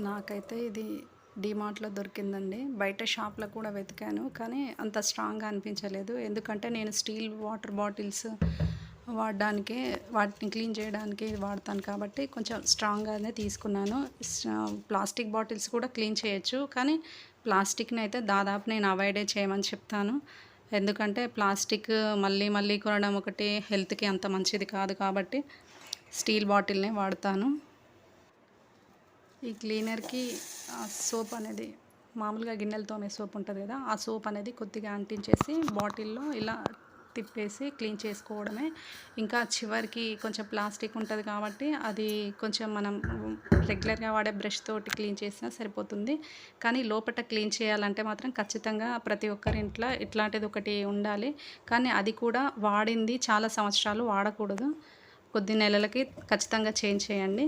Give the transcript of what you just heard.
నాకైతే ఇది డీమార్ట్‌లో దొరికిందండి. బయట షాప్‌లో కూడా వెతికాను. కానీ అంత స్ట్రాంగ్‌గా అనిపించలేదు. ఎందుకంటే నేను స్టీల్ వాటర్ బాటిల్స్ వాడడానికే వాటిని క్లీన్ చేయడానికి వాడతాను కాబట్టి కొంచెం స్ట్రాంగ్‌గానే తీసుకున్నాను. ప్లాస్టిక్ బాటిల్స్ కూడా క్లీన్ చేయొచ్చు. కానీ ప్లాస్టిక్‌ని అయితే దాదాపు నేను అవాయిడే చేయమని చెప్తాను. ఎందుకంటే ప్లాస్టిక్ మళ్ళీ మళ్ళీ కొనడం ఒకటి హెల్త్‌కి అంత మంచిది కాదు కాబట్టి స్టీల్ బాటిల్‌నే వాడతాను. ఈ క్లీనర్‌కి సోప్ అనేది మామూలుగా గిన్నెలు తోమే సోప్ ఉంటది గదా! ఆ సోప్ అనేది కొద్దిగా అంటించేసి బాటిల్‌లో ఇలా తిప్పేసి క్లీన్ చేసుకోవడమే. ఇంకా చివరికి కొంచెం ప్లాస్టిక్ ఉంటది కాబట్టి అది కొంచెం మనం రెగ్యులర్‌గా వాడే బ్రష్ తోటి క్లీన్ చేసినా సరిపోతుంది. కానీ లోపట క్లీన్ చేయాలంటే మాత్రం ఖచ్చితంగా ప్రతి ఒక్కరి ఇంట్లో ఇట్లాంటిది ఒకటి ఉండాలి. కానీ అది కూడా వాడింది చాలా సంవత్సరాలు వాడకూడదు. కొద్ది నెలలకి ఖచ్చితంగా చేంజ్ చేయండి.